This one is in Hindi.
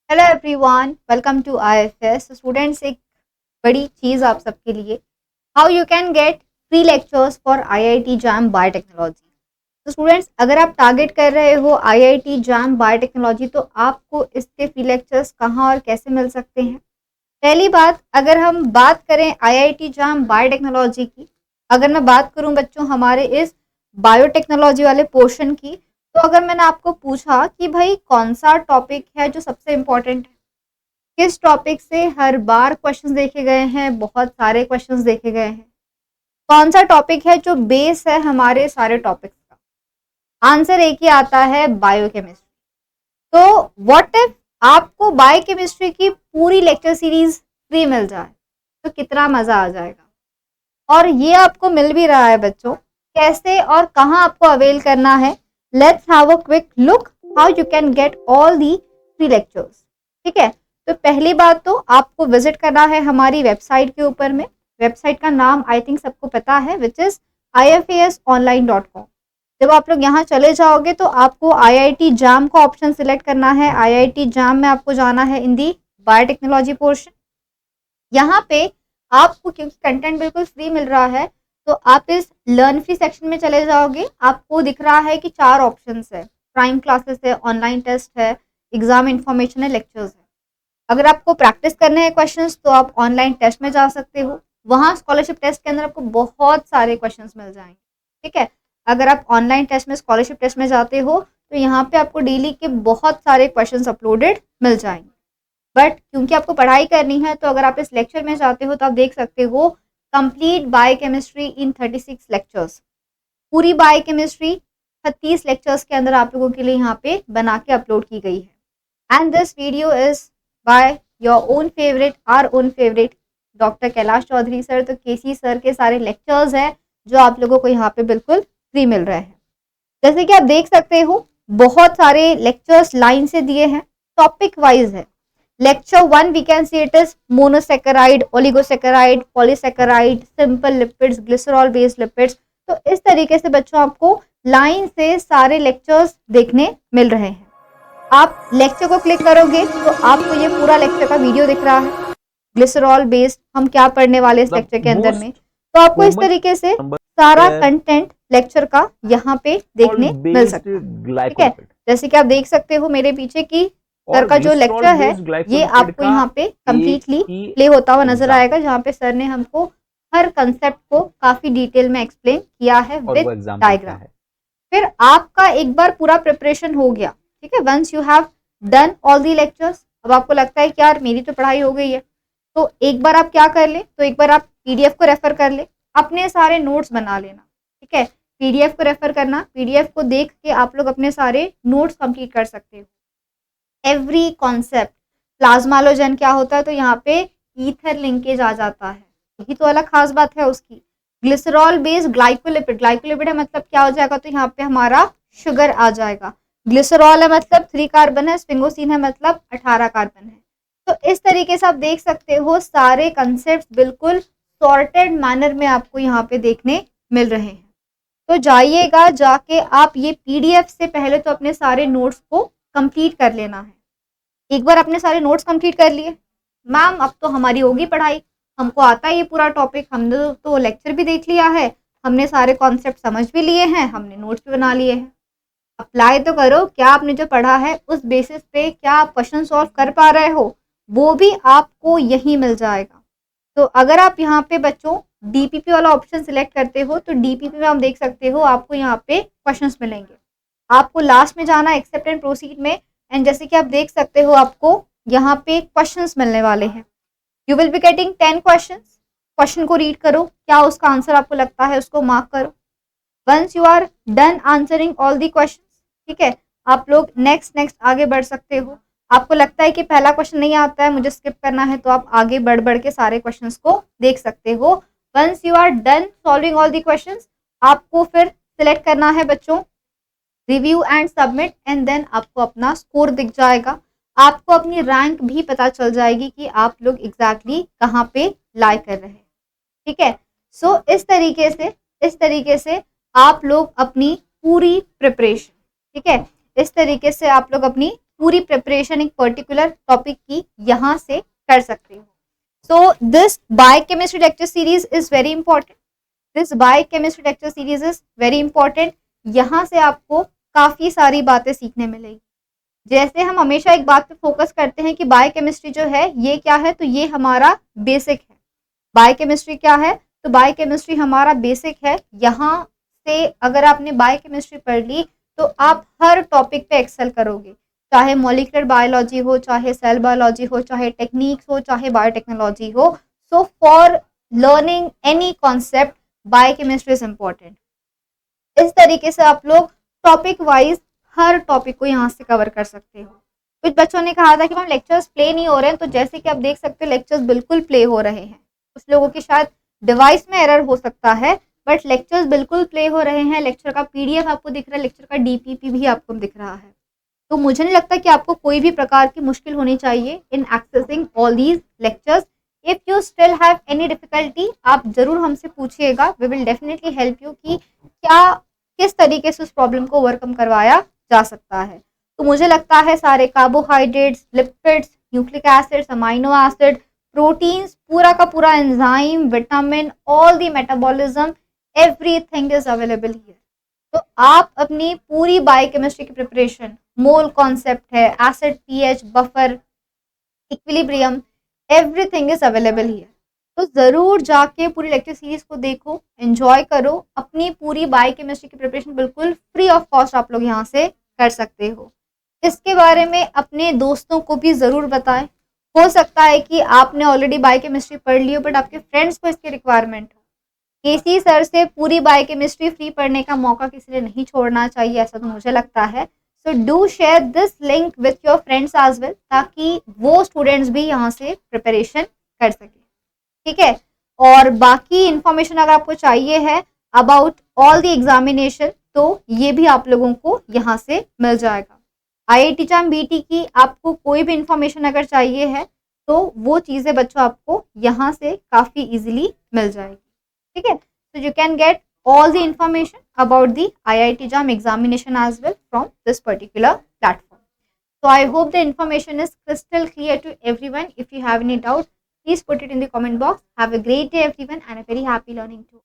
Hello everyone, welcome to IFS. Students, एक बड़ी चीज़ आप सबके लिए, how you can get free lectures for IIT JAM biotechnology. तो स्टूडेंट्स, अगर आप टारगेट कर रहे हो आईआईटी जैम बायोटेक्नोलॉजी तो आपको इसके फ्री लेक्चर्स कहाँ और कैसे मिल सकते हैं। पहली बात, अगर हम बात करें आईआईटी जैम बायोटेक्नोलॉजी की, अगर मैं बात करूं बच्चों हमारे इस बायोटेक्नोलॉजी वाले पोर्शन की, तो अगर मैंने आपको पूछा कि भाई कौन सा टॉपिक है जो सबसे इम्पोर्टेंट है, किस टॉपिक से हर बार क्वेश्चंस देखे गए हैं, बहुत सारे क्वेश्चंस देखे गए हैं, कौन सा टॉपिक है जो बेस है हमारे सारे टॉपिक्स का, आंसर एक ही आता है, बायोकेमिस्ट्री। तो व्हाट इफ आपको बायोकेमिस्ट्री की पूरी लेक्चर सीरीज फ्री मिल जाए तो कितना मजा आ जाएगा। और ये आपको मिल भी रहा है बच्चों। कैसे और कहां आपको अवेल करना है, let's have a quick look how you can get all the free lectures. ठीक है, तो पहली बात तो आपको विजिट करना है हमारी वेबसाइट के ऊपर में। वेबसाइट का नाम आई थिंक सबको पता है, विच इज ifasonline.com। जब आप लोग यहाँ चले जाओगे तो आपको आईआईटी जैम का ऑप्शन सिलेक्ट करना है। आईआईटी जैम में आपको जाना है इन दी बायोटेक्नोलॉजी पोर्शन। यहाँ पे आपको, क्योंकि कंटेंट बिल्कुल फ्री मिल रहा है, तो आप इस लर्न फ्री सेक्शन में चले जाओगे। आपको दिख रहा है कि 4 ऑप्शंस है, प्राइम क्लासेस है, ऑनलाइन टेस्ट है, एग्जाम इन्फॉर्मेशन है, लेक्चर्स है। अगर आपको प्रैक्टिस करने हैं क्वेश्चंस तो आप ऑनलाइन टेस्ट में जा सकते हो। वहाँ स्कॉलरशिप टेस्ट के अंदर आपको बहुत सारे क्वेश्चंस मिल जाएंगे। ठीक है, अगर आप ऑनलाइन टेस्ट में, स्कॉलरशिप टेस्ट में जाते हो तो यहाँ पे आपको डेली के बहुत सारे क्वेश्चंस अपलोडेड मिल जाएंगे। बट क्योंकि आपको पढ़ाई करनी है तो अगर आप इस लेक्चर में जाते हो तो आप देख सकते हो कंप्लीट बायोकेमिस्ट्री इन 36 लेक्चर्स। पूरी बायोकेमिस्ट्री 36 लेक्चर्स के अंदर आप लोगों के लिए यहाँ पे बना के अपलोड की गई है। And this video is by your own favourite, our own favourite doctor Kailash Chaudhary sir. तो केसी सर के सारे लेक्चर्स हैं जो आप लोगों को यहाँ पे बिल्कुल फ्री मिल रहे हैं। जैसे कि आप देख सकते हो बहुत सारे लेक्चर्स लाइन से दिए हैं, टॉपिक वाइज है। Lecture 1 we can see it is monosaccharide, oligosaccharide, polysaccharide, simple lipids, glycerol based lipids. तो इस तरीके से बच्चों आपको लाइन से सारे लेक्चर्स देखने मिल रहे हैं। आप लेक्चर को क्लिक करोगे तो आपको ये पूरा लेक्चर का वीडियो दिख रहा है, ग्लिसरॉल बेस्ड हम क्या पढ़ने वाले इस लेक्चर के अंदर में। तो आपको इस तरीके से सारा कंटेंट लेक्चर का यहाँ पे देखने मिल सकता है। ठीक है, जैसे कि आप देख सकते हो मेरे पीछे की सर का जो लेक्चर है ये आपको यहाँ पे कंप्लीटली प्ले होता हुआ नजर आएगा, जहाँ पे सर ने हमको हर कंसेप्ट को काफी डिटेल में एक्सप्लेन किया है विद डायग्राम। फिर आपका एक बार पूरा प्रिपरेशन हो गया, ठीक है, once you have done all the lectures, अब आपको लगता है कि यार मेरी तो पढ़ाई हो गई है, तो एक बार आप क्या कर ले, तो एक बार आप पीडीएफ को रेफर कर ले, अपने सारे नोट्स बना लेना। ठीक है, पीडीएफ को रेफर करना, पीडीएफ को देख के आप लोग अपने सारे नोट्स कंप्लीट कर सकते हो। एवरी कॉन्सेप्ट, प्लाज्मालोजन क्या होता है तो यहाँ पे ईथर लिंकेज आ जाता है, यही तो अलग खास बात है उसकी। ग्लिसरॉल बेस्ड ग्लाइकोलिपिड, ग्लाइकोलिपिड है मतलब क्या हो जाएगा, तो यहाँ पे हमारा शुगर आ जाएगा। ग्लिसरॉल है मतलब 3 कार्बन है, स्फिंगोसिन है मतलब 18 कार्बन है। तो इस तरीके से आप देख सकते हो सारे कंसेप्ट बिल्कुल सॉर्टेड मैनर में आपको यहाँ पे देखने मिल रहे हैं। तो जाइएगा, जाके आप ये पीडीएफ से पहले तो अपने सारे नोट्स को कंप्लीट कर लेना है। एक बार अपने सारे नोट्स कंप्लीट कर लिए, मैम अब तो हमारी होगी पढ़ाई, हमको आता है ये पूरा टॉपिक, हमने तो लेक्चर भी देख लिया है, हमने सारे कॉन्सेप्ट समझ भी लिए हैं, हमने नोट्स भी बना लिए हैं। अप्लाई तो करो, क्या आपने जो पढ़ा है उस बेसिस पे क्या आप क्वेश्चन सॉल्व कर पा रहे हो, वो भी आपको यही मिल जाएगा। तो अगर आप यहाँ पे बच्चों डीपीपी वाला ऑप्शन सिलेक्ट करते हो तो डीपीपी में आप देख सकते हो आपको यहाँ पे क्वेश्चंस मिलेंगे। आपको लास्ट में जाना एक्सेप्ट एंड प्रोसीड में, एंड जैसे कि आप देख सकते हो आपको यहाँ पे क्वेश्चंस मिलने वाले हैं। You will be getting 10 questions. Question को रीड करो, क्या उसका आंसर आपको लगता है उसको मार्क करो। Once you are done answering all the questions, ठीक है, आप लोग नेक्स्ट नेक्स्ट आगे बढ़ सकते हो। आपको लगता है कि पहला क्वेश्चन नहीं आता है, मुझे स्किप करना है, तो आप आगे बढ़ बढ़ के सारे क्वेश्चंस को देख सकते हो। Once you are done solving all the questions, आपको फिर सिलेक्ट करना है बच्चों review and submit, and then आपको अपना स्कोर दिख जाएगा। आपको अपनी रैंक भी पता चल जाएगी कि आप लोग एग्जैक्टली कहाँ पे लाई कर रहे हैं। ठीक है, सो इस तरीके से आप लोग अपनी पूरी प्रिपरेशन, ठीक है, इस तरीके से आप लोग अपनी पूरी प्रिपरेशन एक पर्टिकुलर टॉपिक की यहाँ से कर सकते हो। So this biochemistry lecture series is very important. This biochemistry lecture series is very important. यहाँ से आपको काफ़ी सारी बातें सीखने मिलेगी। जैसे हम हमेशा एक बात पे फोकस करते हैं कि बायोकेमिस्ट्री जो है ये क्या है, तो ये हमारा बेसिक है। बायोकेमिस्ट्री क्या है, तो बायोकेमिस्ट्री हमारा बेसिक है। यहाँ से अगर आपने बायोकेमिस्ट्री पढ़ ली तो आप हर टॉपिक पे एक्सेल करोगे, चाहे मॉलिक्यूलर बायोलॉजी हो, चाहे सेल बायोलॉजी हो, चाहे टेक्निक्स हो, चाहे बायोटेक्नोलॉजी हो। So for learning any concept biochemistry is important. इस तरीके से आप लोग टॉपिक वाइज हर टॉपिक को यहाँ से कवर कर सकते हो। कुछ बच्चों ने कहा था कि मैम लेक्चर्स प्ले नहीं हो रहे हैं, तो जैसे कि आप देख सकते हो लेक्चर्स बिल्कुल प्ले हो रहे हैं। कुछ लोगों की शायद डिवाइस में एरर हो सकता है, बट लेक्चर्स बिल्कुल प्ले हो रहे हैं। लेक्चर का पीडीएफ आपको दिख रहा है, लेक्चर का डीपीपी भी आपको दिख रहा है। तो मुझे नहीं लगता कि आपको कोई भी प्रकार की मुश्किल होनी चाहिए in accessing all these lectures. If you still have any difficulty, आप जरूर हमसे पूछिएगा। We will definitely help you कि क्या किस तरीके से उस प्रॉब्लम को ओवरकम करवाया जा सकता है। तो मुझे लगता है सारे carbohydrates, lipids, nucleic acids, amino acid, proteins, पूरा का पूरा enzyme, vitamin, all the metabolism, everything is available here. तो आप अपनी पूरी बायोकेमिस्ट्री की प्रिपरेशन, मोल कॉन्सेप्ट है, acid, pH, buffer, equilibrium, everything is available here. तो ज़रूर जाके पूरी लेक्चर सीरीज को देखो, एंजॉय करो। अपनी पूरी बायोकेमिस्ट्री की प्रिपरेशन बिल्कुल फ्री ऑफ कॉस्ट आप लोग यहाँ से कर सकते हो। इसके बारे में अपने दोस्तों को भी ज़रूर बताएं। हो सकता है कि आपने ऑलरेडी बायोकेमिस्ट्री पढ़ ली हो, बट आपके फ्रेंड्स को इसकी रिक्वायरमेंट हो। केसी सर से पूरी बायोकेमिस्ट्री फ्री पढ़ने का मौका किसी ने नहीं छोड़ना चाहिए, ऐसा तो मुझे लगता है। So do share this link with your friends as well, ताकि वो स्टूडेंट्स भी यहाँ से प्रिपरेशन कर सके। ठीक है। और बाकी इंफॉर्मेशन अगर आपको चाहिए है अबाउट ऑल द एग्जामिनेशन, तो ये भी आप लोगों को यहाँ से मिल जाएगा। आईआईटी जैम बीटी की आपको कोई भी इंफॉर्मेशन अगर चाहिए है, तो वो चीज़ें बच्चों आपको यहाँ से काफ़ी इजीली मिल जाएगी। ठीक है। So you can get all the information about the IIT JAM examination as well from this particular platform. So I hope the information is crystal clear to everyone. If you have any doubt, please put it in the comment box. Have a great day everyone and a very happy learning too.